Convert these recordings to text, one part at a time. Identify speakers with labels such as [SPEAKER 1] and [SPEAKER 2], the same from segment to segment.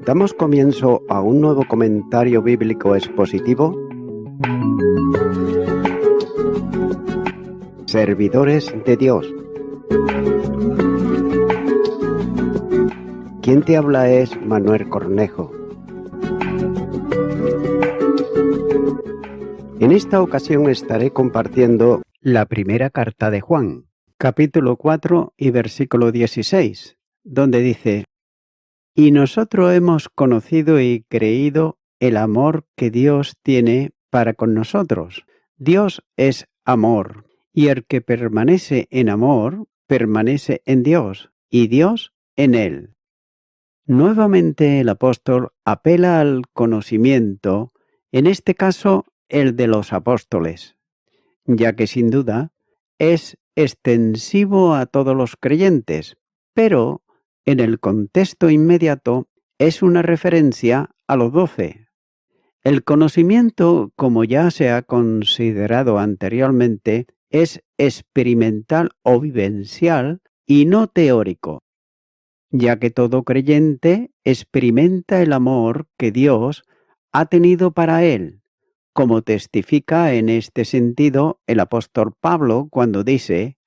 [SPEAKER 1] Damos comienzo a un nuevo comentario bíblico expositivo. Servidores de Dios. Quien te habla es Manuel Cornejo. En esta ocasión estaré compartiendo la primera carta de Juan, capítulo 4 y versículo 16, donde dice: Y nosotros hemos conocido y creído el amor que Dios tiene para con nosotros. Dios es amor, y el que permanece en amor, permanece en Dios, y Dios en él. Nuevamente el apóstol apela al conocimiento, en este caso el de los apóstoles, ya que sin duda es extensivo a todos los creyentes, pero en el contexto inmediato es una referencia a los 12. El conocimiento, como ya se ha considerado anteriormente, es experimental o vivencial y no teórico, ya que todo creyente experimenta el amor que Dios ha tenido para él, como testifica en este sentido el apóstol Pablo cuando dice: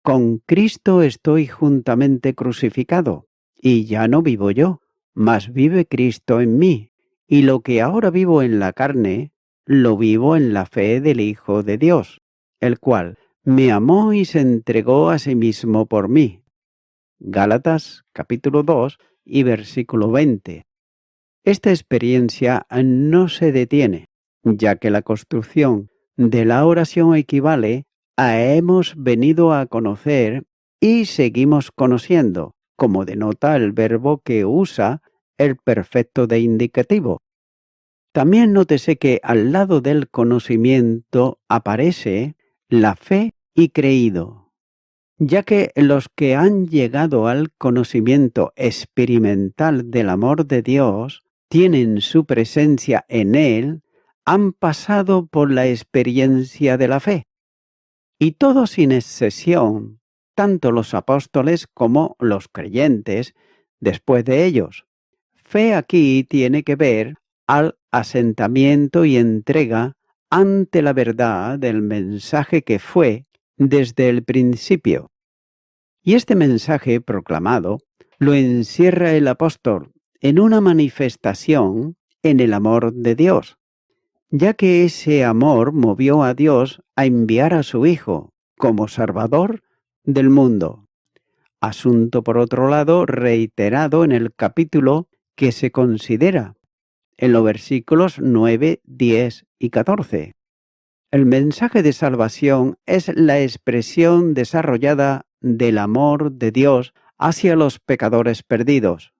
[SPEAKER 1] Con Cristo estoy juntamente crucificado, y ya no vivo yo, mas vive Cristo en mí, y lo que ahora vivo en la carne, lo vivo en la fe del Hijo de Dios, el cual me amó y se entregó a sí mismo por mí. Gálatas capítulo 2 y versículo 20. Esta experiencia no se detiene, ya que la construcción de la oración equivale a hemos venido a conocer y seguimos conociendo, como denota el verbo que usa el perfecto de indicativo. También nótese que al lado del conocimiento aparece la fe y creído, ya que los que han llegado al conocimiento experimental del amor de Dios tienen su presencia en Él, han pasado por la experiencia de la fe. Y todos sin excepción, tanto los apóstoles como los creyentes, después de ellos. Fe aquí tiene que ver al asentamiento y entrega ante la verdad del mensaje que fue desde el principio. Y este mensaje proclamado lo encierra el apóstol en una manifestación en el amor de Dios, ya que ese amor movió a Dios a enviar a su Hijo como Salvador del mundo. Asunto, por otro lado, reiterado en el capítulo que se considera, en los versículos 9, 10 y 14. El mensaje de salvación es la expresión desarrollada del amor de Dios hacia los pecadores perdidos.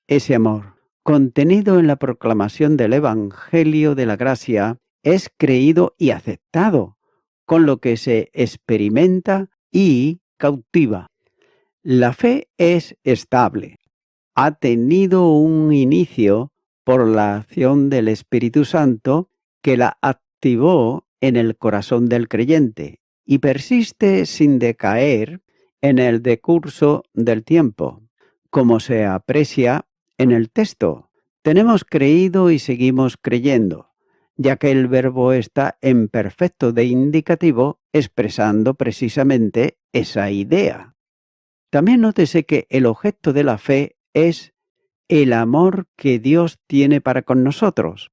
[SPEAKER 1] Ese amor, contenido en la proclamación del Evangelio de la Gracia, es creído y aceptado, con lo que se experimenta y cautiva. La fe es estable. Ha tenido un inicio por la acción del Espíritu Santo que la activó en el corazón del creyente y persiste sin decaer en el decurso del tiempo, como se aprecia en el texto. Tenemos creído y seguimos creyendo, ya que el verbo está en perfecto de indicativo expresando precisamente esa idea. También nótese que el objeto de la fe es el amor que Dios tiene para con nosotros.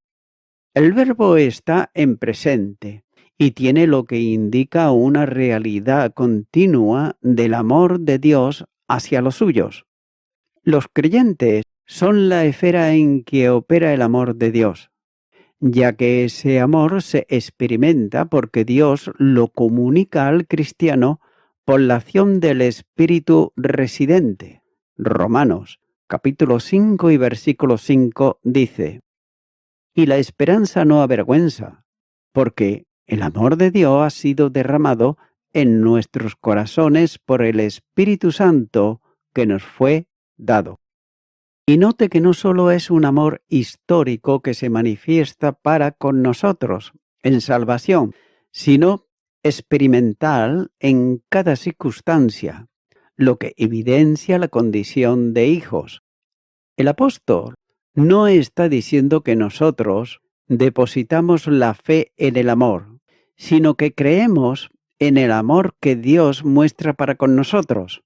[SPEAKER 1] El verbo está en presente y tiene lo que indica una realidad continua del amor de Dios hacia los suyos. Los creyentes son la esfera en que opera el amor de Dios, ya que ese amor se experimenta porque Dios lo comunica al cristiano por la acción del Espíritu residente. Romanos capítulo 5 y versículo 5 dice: Y la esperanza no avergüenza, porque el amor de Dios ha sido derramado en nuestros corazones por el Espíritu Santo que nos fue dado. Y note que no solo es un amor histórico que se manifiesta para con nosotros en salvación, sino experimental en cada circunstancia, lo que evidencia la condición de hijos. El apóstol no está diciendo que nosotros depositamos la fe en el amor, sino que creemos en el amor que Dios muestra para con nosotros.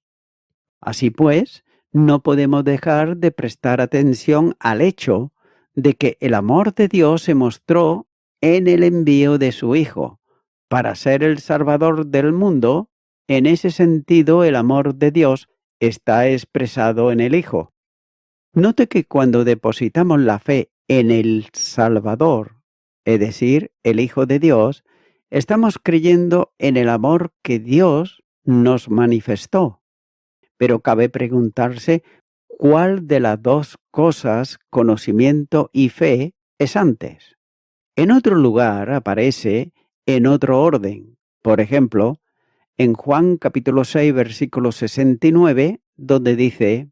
[SPEAKER 1] Así pues, no podemos dejar de prestar atención al hecho de que el amor de Dios se mostró en el envío de su Hijo, para ser el Salvador del mundo. En ese sentido, el amor de Dios está expresado en el Hijo. Note que cuando depositamos la fe en el Salvador, es decir, el Hijo de Dios, estamos creyendo en el amor que Dios nos manifestó. Pero cabe preguntarse cuál de las dos cosas, conocimiento y fe, es antes. En otro lugar aparece en otro orden. Por ejemplo, en Juan capítulo 6, versículo 69, donde dice: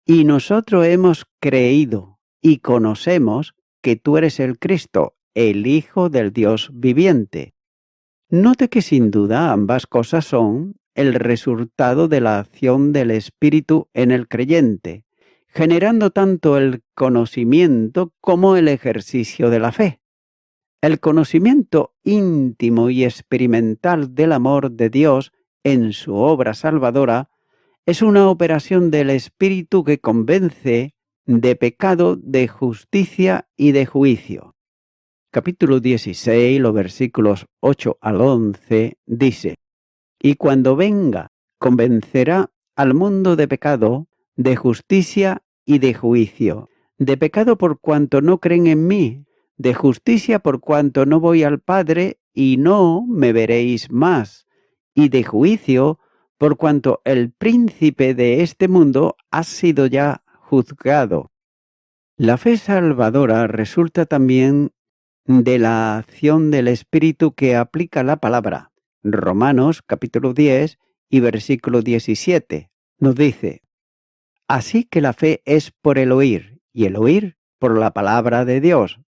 [SPEAKER 1] y nosotros hemos creído y conocemos que tú eres el Cristo, el Hijo del Dios viviente. Note que sin duda ambas cosas son el resultado de la acción del Espíritu en el creyente, generando tanto el conocimiento como el ejercicio de la fe. El conocimiento íntimo y experimental del amor de Dios en su obra salvadora es una operación del Espíritu que convence de pecado, de justicia y de juicio. Capítulo 16, los versículos 8 al 11, dice: y cuando venga, convencerá al mundo de pecado, de justicia y de juicio. De pecado por cuanto no creen en mí, de justicia por cuanto no voy al Padre y no me veréis más, y de juicio por cuanto el príncipe de este mundo ha sido ya juzgado. La fe salvadora resulta también de la acción del Espíritu que aplica la palabra. Romanos capítulo 10 y versículo 17 nos dice: así que la fe es por el oír, y el oír por la palabra de Dios.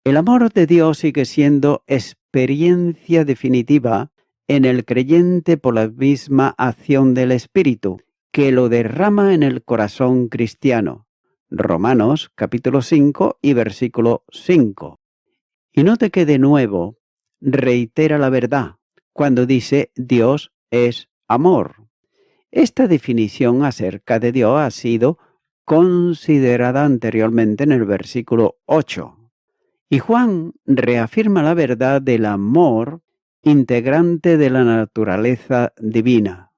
[SPEAKER 1] El amor de Dios sigue siendo experiencia definitiva en el creyente por la misma acción del Espíritu, que lo derrama en el corazón cristiano. Romanos capítulo 5 y versículo 5. Y note que de nuevo reitera la verdad cuando dice Dios es amor. Esta definición acerca de Dios ha sido considerada anteriormente en el versículo 8. Y Juan reafirma la verdad del amor integrante de la naturaleza divina.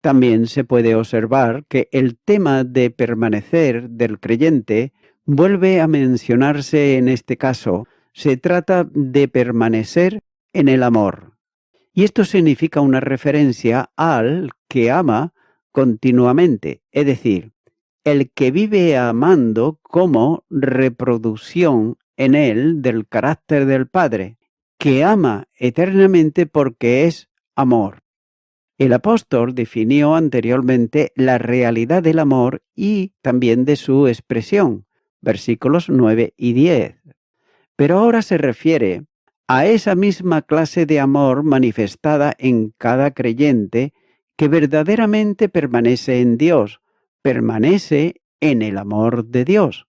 [SPEAKER 1] También se puede observar que el tema de permanecer del creyente vuelve a mencionarse en este caso. Se trata de permanecer en el amor. Y esto significa una referencia al que ama continuamente, es decir, el que vive amando como reproducción en él del carácter del Padre, que ama eternamente porque es amor. El apóstol definió anteriormente la realidad del amor y también de su expresión, versículos 9 y 10. Pero ahora se refiere a esa misma clase de amor manifestada en cada creyente que verdaderamente permanece en Dios, permanece en el amor de Dios.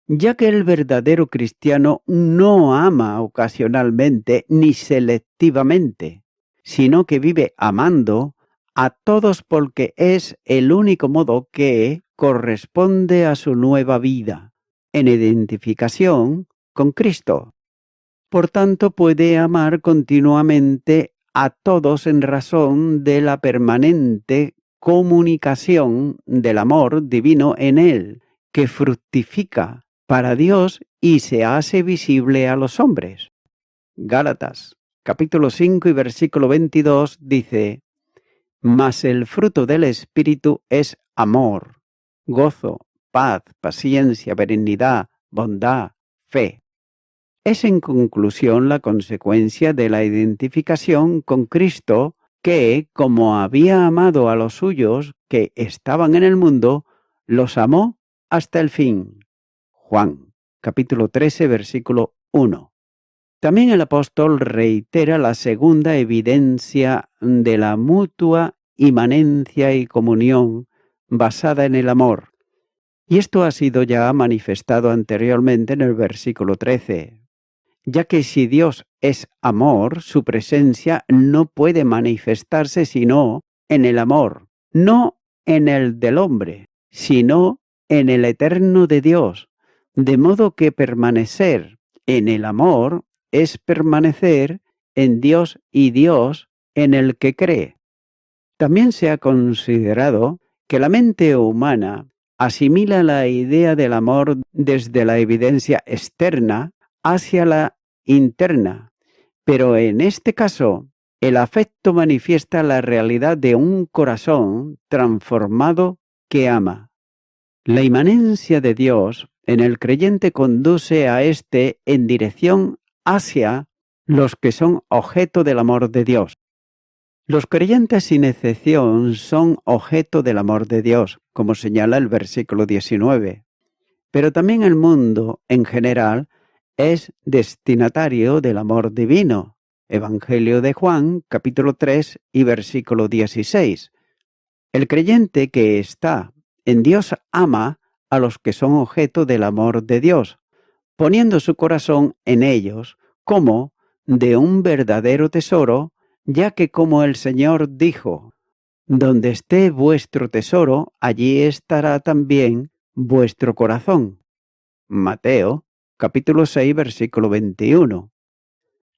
[SPEAKER 1] Ya que el verdadero cristiano no ama ocasionalmente ni selectivamente, sino que vive amando a todos porque es el único modo que corresponde a su nueva vida, en identificación con Cristo. Por tanto, puede amar continuamente a todos en razón de la permanente comunicación del amor divino en él, que fructifica para Dios y se hace visible a los hombres. Gálatas, capítulo 5 y versículo 22 dice: mas el fruto del Espíritu es amor, gozo, paz, paciencia, benignidad, bondad, fe. Es en conclusión la consecuencia de la identificación con Cristo que, como había amado a los suyos que estaban en el mundo, los amó hasta el fin. Juan, capítulo 13, versículo 1. También el apóstol reitera la segunda evidencia de la mutua inmanencia y comunión basada en el amor. Y esto ha sido ya manifestado anteriormente en el versículo 13, ya que si Dios es amor, su presencia no puede manifestarse sino en el amor, no en el del hombre, sino en el eterno de Dios, de modo que permanecer en el amor es permanecer en Dios y Dios en el que cree. También se ha considerado que la mente humana asimila la idea del amor desde la evidencia externa hacia la interna, pero en este caso el afecto manifiesta la realidad de un corazón transformado que ama. La inmanencia de Dios en el creyente conduce a éste en dirección hacia los que son objeto del amor de Dios. Los creyentes sin excepción son objeto del amor de Dios, como señala el versículo 19. Pero también el mundo, en general, es destinatario del amor divino. Evangelio de Juan, capítulo 3 y versículo 16. El creyente que está en Dios ama a los que son objeto del amor de Dios, poniendo su corazón en ellos como de un verdadero tesoro, ya que como el Señor dijo, donde esté vuestro tesoro, allí estará también vuestro corazón. Mateo, capítulo 6, versículo 21.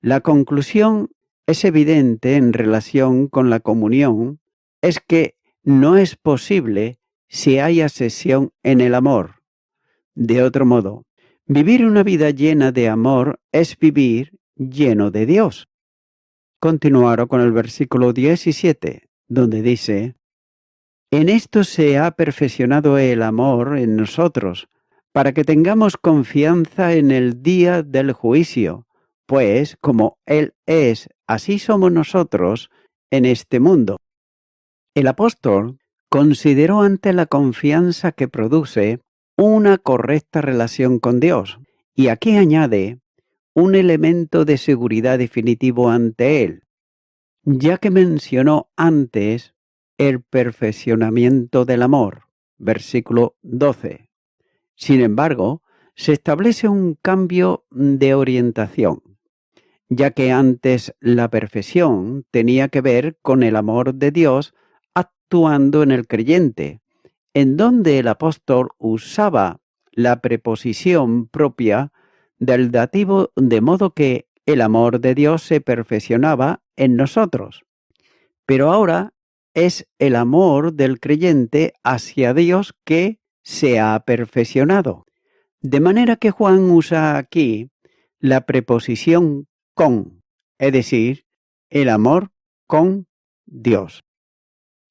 [SPEAKER 1] La conclusión es evidente en relación con la comunión, es que no es posible si hay asesión en el amor. De otro modo, vivir una vida llena de amor es vivir lleno de Dios. Continuaron con el versículo 17, donde dice, en esto se ha perfeccionado el amor en nosotros, para que tengamos confianza en el día del juicio, pues como Él es, así somos nosotros en este mundo. El apóstol consideró ante la confianza que produce una correcta relación con Dios, y aquí añade un elemento de seguridad definitivo ante Él, ya que mencionó antes el perfeccionamiento del amor, versículo 12. Sin embargo, se establece un cambio de orientación, ya que antes la perfección tenía que ver con el amor de Dios actuando en el creyente, en donde el apóstol usaba la preposición propia del dativo de modo que el amor de Dios se perfeccionaba en nosotros. Pero ahora es el amor del creyente hacia Dios que se ha perfeccionado. De manera que Juan usa aquí la preposición con, es decir, el amor con Dios.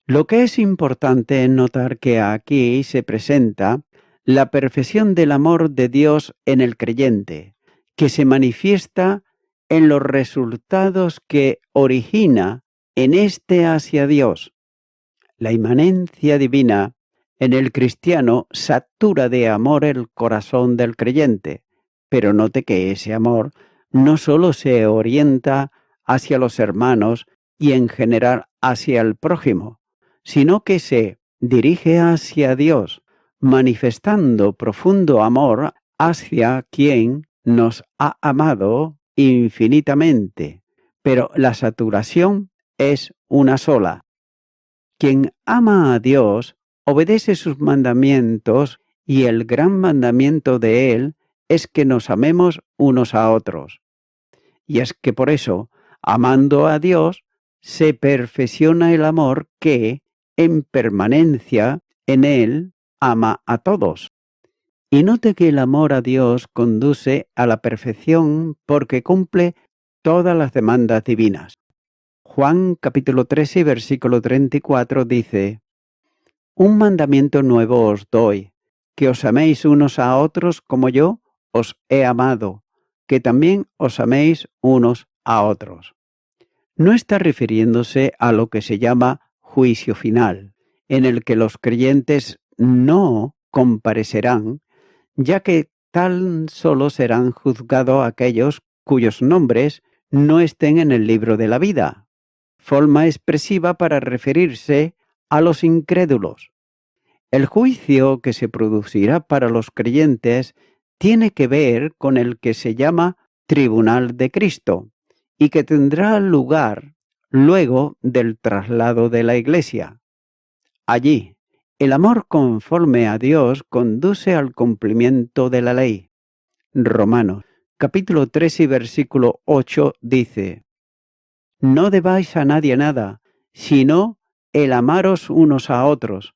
[SPEAKER 1] Lo que es importante es notar que aquí se presenta la perfección del amor de Dios en el creyente, que se manifiesta en los resultados que origina en este hacia Dios. La inmanencia divina en el cristiano satura de amor el corazón del creyente, pero note que ese amor no solo se orienta hacia los hermanos y en general hacia el prójimo, sino que se dirige hacia Dios, manifestando profundo amor hacia quien nos ha amado infinitamente. Pero la saturación es una sola. Quien ama a Dios obedece sus mandamientos y el gran mandamiento de Él es que nos amemos unos a otros. Y es que por eso, amando a Dios, se perfecciona el amor que, en permanencia en Él, ama a todos. Y note que el amor a Dios conduce a la perfección porque cumple todas las demandas divinas. Juan capítulo 13, versículo 34 dice, un mandamiento nuevo os doy, que os améis unos a otros como yo os he amado, que también os améis unos a otros. No está refiriéndose a lo que se llama juicio final, en el que los creyentes no comparecerán, ya que tan solo serán juzgados aquellos cuyos nombres no estén en el libro de la vida, forma expresiva para referirse a los incrédulos. El juicio que se producirá para los creyentes tiene que ver con el que se llama Tribunal de Cristo y que tendrá lugar luego del traslado de la Iglesia. Allí, el amor conforme a Dios conduce al cumplimiento de la ley. Romanos, capítulo 3 y versículo 8 dice: No debáis a nadie nada, sino el amaros unos a otros,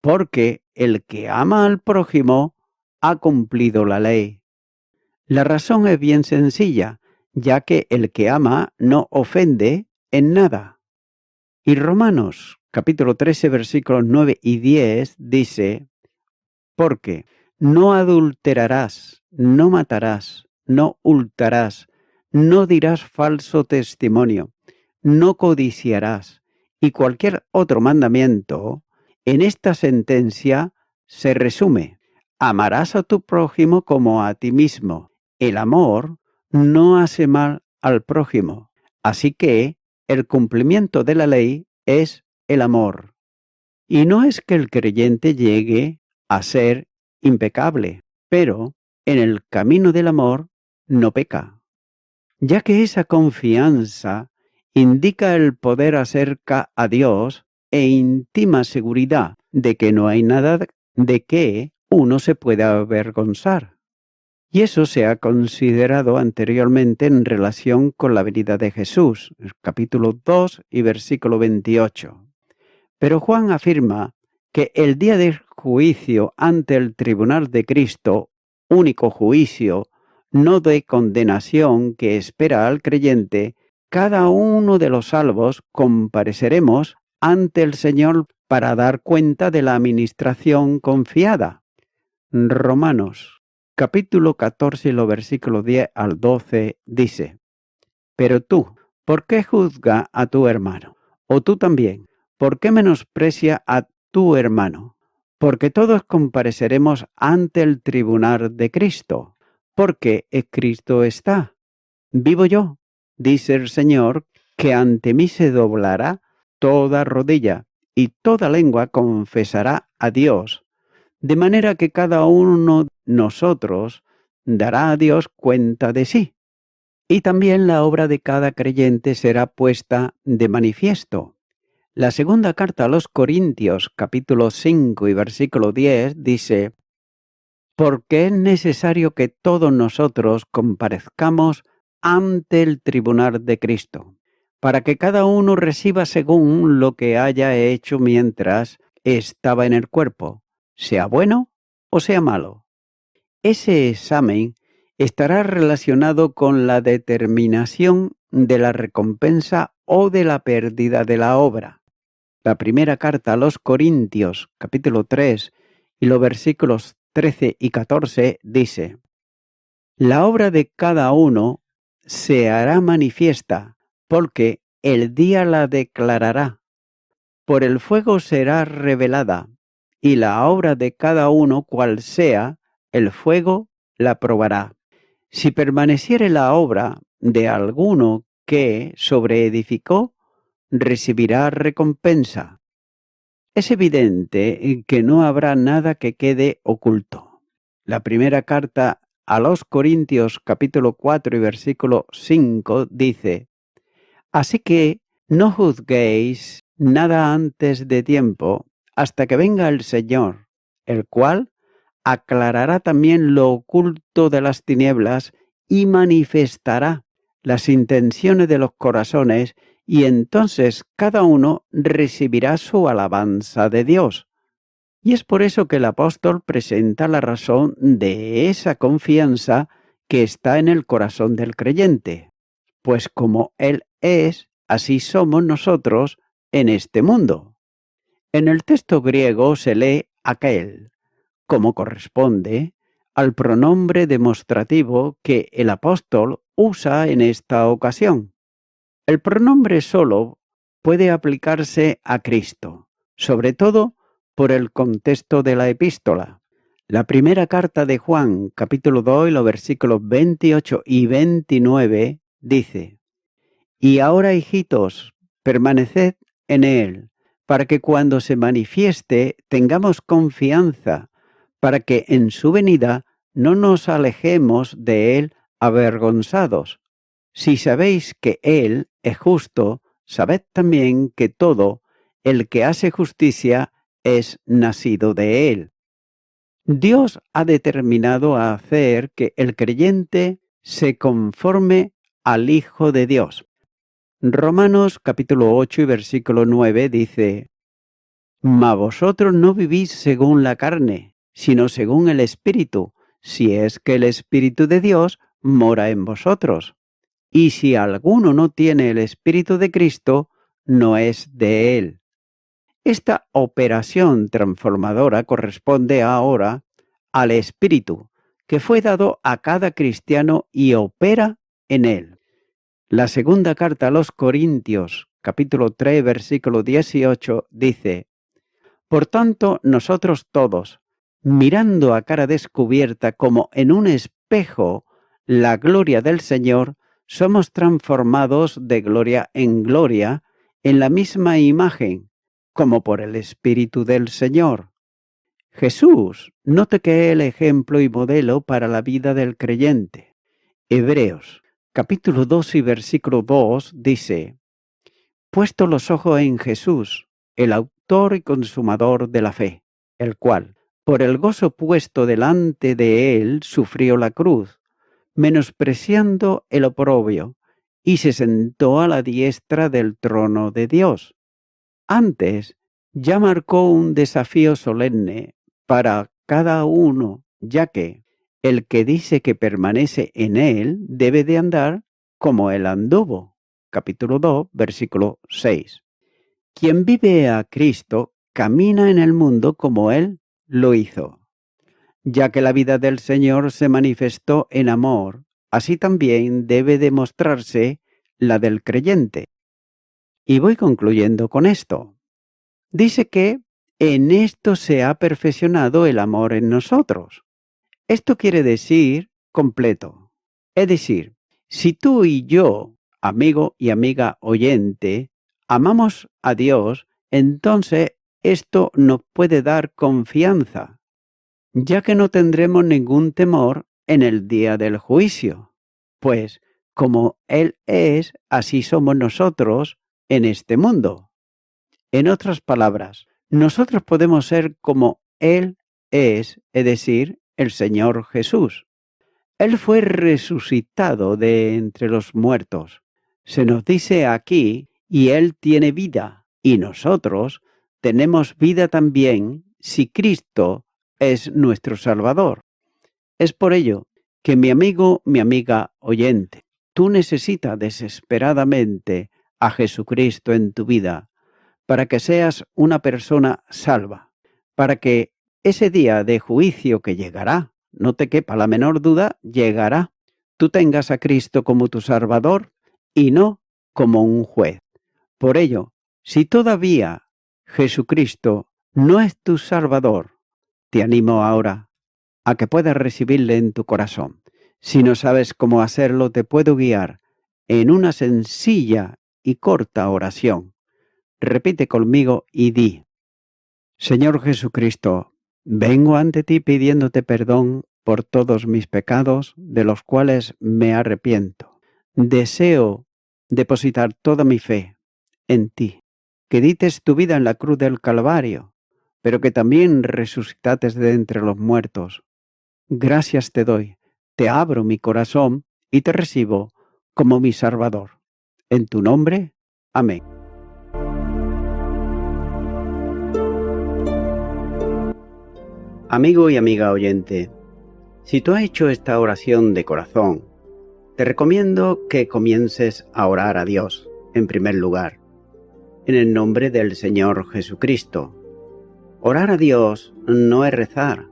[SPEAKER 1] porque el que ama al prójimo ha cumplido la ley. La razón es bien sencilla, ya que el que ama no ofende en nada. Y Romanos, capítulo 13, versículos 9 y 10 dice: Porque no adulterarás, no matarás, no hurtarás, no dirás falso testimonio, no codiciarás, y cualquier otro mandamiento, en esta sentencia se resume: amarás a tu prójimo como a ti mismo. El amor no hace mal al prójimo, así que el cumplimiento de la ley es el amor. Y no es que el creyente llegue a ser impecable, pero en el camino del amor no peca, ya que esa confianza indica el poder acerca a Dios e íntima seguridad de que no hay nada de que uno se pueda avergonzar. Y eso se ha considerado anteriormente en relación con la venida de Jesús, capítulo 2 y versículo 28. Pero Juan afirma que el día del juicio ante el tribunal de Cristo, único juicio, no de condenación que espera al creyente, cada uno de los salvos compareceremos ante el Señor para dar cuenta de la administración confiada. Romanos, capítulo 14, los versículos 10 al 12, dice: Pero tú, ¿por qué juzga a tu hermano? O tú también, ¿por qué menosprecia a tu hermano? Porque todos compareceremos ante el tribunal de Cristo, porque Cristo está. Vivo yo, dice el Señor, que ante mí se doblará toda rodilla y toda lengua confesará a Dios, de manera que cada uno de nosotros dará a Dios cuenta de sí. Y también la obra de cada creyente será puesta de manifiesto. La segunda carta a los Corintios, capítulo 5 y versículo 10, dice: Porque es necesario que todos nosotros comparezcamos ante el tribunal de Cristo, para que cada uno reciba según lo que haya hecho mientras estaba en el cuerpo, sea bueno o sea malo. Ese examen estará relacionado con la determinación de la recompensa o de la pérdida de la obra. La primera carta a los Corintios, capítulo 3, y los versículos 13 y 14 dice: La obra de cada uno se hará manifiesta, porque el día la declarará. Por el fuego será revelada, y la obra de cada uno, cual sea, el fuego la probará. Si permaneciere la obra de alguno que sobreedificó, recibirá recompensa. Es evidente que no habrá nada que quede oculto. La primera carta a los Corintios capítulo 4 y versículo 5 dice: Así que no juzguéis nada antes de tiempo, hasta que venga el Señor, el cual aclarará también lo oculto de las tinieblas y manifestará las intenciones de los corazones, y entonces cada uno recibirá su alabanza de Dios. Y es por eso que el apóstol presenta la razón de esa confianza que está en el corazón del creyente. Pues como Él es, así somos nosotros en este mundo. En el texto griego se lee aquel, como corresponde al pronombre demostrativo que el apóstol usa en esta ocasión. El pronombre solo puede aplicarse a Cristo, sobre todo por el contexto de la epístola. La primera carta de Juan, capítulo 2, los versículos 28 y 29, dice: Y ahora, hijitos, permaneced en él, para que cuando se manifieste tengamos confianza, para que en su venida no nos alejemos de él avergonzados. Si sabéis que él es justo, sabed también que todo el que hace justicia es nacido de él. Dios ha determinado a hacer que el creyente se conforme al Hijo de Dios. Romanos capítulo 8 y versículo 9 dice: Mas vosotros no vivís según la carne, sino según el Espíritu, si es que el Espíritu de Dios mora en vosotros. Y si alguno no tiene el Espíritu de Cristo, no es de él. Esta operación transformadora corresponde ahora al Espíritu, que fue dado a cada cristiano y opera en él. La segunda carta a los Corintios, capítulo 3, versículo 18, dice: Por tanto, nosotros todos, mirando a cara descubierta como en un espejo la gloria del Señor, somos transformados de gloria en gloria en la misma imagen, como por el Espíritu del Señor. Jesús, note que es el ejemplo y modelo para la vida del creyente. Hebreos, capítulo 2 y versículo 2 dice: Puesto los ojos en Jesús, el autor y consumador de la fe, el cual, por el gozo puesto delante de él, sufrió la cruz, menospreciando el oprobio, y se sentó a la diestra del trono de Dios. Antes, ya marcó un desafío solemne para cada uno, ya que el que dice que permanece en él debe de andar como él anduvo. Capítulo 2, versículo 6. Quien vive a Cristo camina en el mundo como él lo hizo. Ya que la vida del Señor se manifestó en amor, así también debe demostrarse la del creyente. Y voy concluyendo con esto. Dice que en esto se ha perfeccionado el amor en nosotros. Esto quiere decir completo. Es decir, si tú y yo, amigo y amiga oyente, amamos a Dios, entonces esto nos puede dar confianza, ya que no tendremos ningún temor en el día del juicio, pues como Él es, así somos nosotros en este mundo. En otras palabras, nosotros podemos ser como Él es decir, el Señor Jesús. Él fue resucitado de entre los muertos. Se nos dice aquí, y Él tiene vida, y nosotros tenemos vida también si Cristo es nuestro Salvador. Es por ello que mi amigo, mi amiga oyente, tú necesitas desesperadamente a Jesucristo en tu vida para que seas una persona salva, para que ese día de juicio que llegará, no te quepa la menor duda, llegará, tú tengas a Cristo como tu Salvador y no como un juez. Por ello, si todavía Jesucristo no es tu Salvador, te animo ahora a que puedas recibirle en tu corazón. Si no sabes cómo hacerlo, te puedo guiar en una sencilla y corta oración. Repite conmigo y di: Señor Jesucristo, vengo ante ti pidiéndote perdón por todos mis pecados, de los cuales me arrepiento. Deseo depositar toda mi fe en ti, que dites tu vida en la cruz del Calvario, pero que también resucitates de entre los muertos. Gracias te doy, te abro mi corazón y te recibo como mi Salvador. En tu nombre, amén. Amigo y amiga oyente, si tú has hecho esta oración de corazón, te recomiendo que comiences a orar a Dios, en primer lugar, en el nombre del Señor Jesucristo. Orar a Dios no es rezar,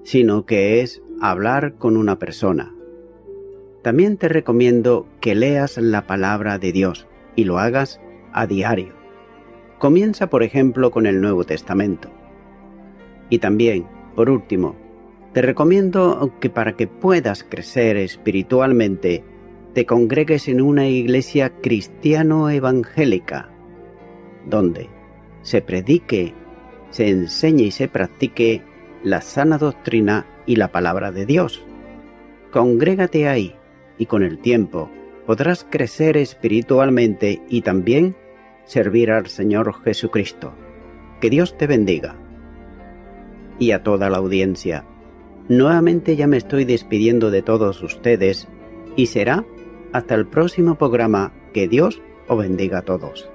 [SPEAKER 1] sino que es hablar con una persona. También te recomiendo que leas la palabra de Dios y lo hagas a diario. Comienza, por ejemplo, con el Nuevo Testamento. Y también, por último, te recomiendo que para que puedas crecer espiritualmente, te congregues en una iglesia cristiano-evangélica, donde se predique, se enseñe y se practique la sana doctrina y la palabra de Dios. Congrégate ahí y con el tiempo podrás crecer espiritualmente y también servir al Señor Jesucristo. Que Dios te bendiga. Y a toda la audiencia, nuevamente ya me estoy despidiendo de todos ustedes y será hasta el próximo programa. Que Dios os bendiga a todos.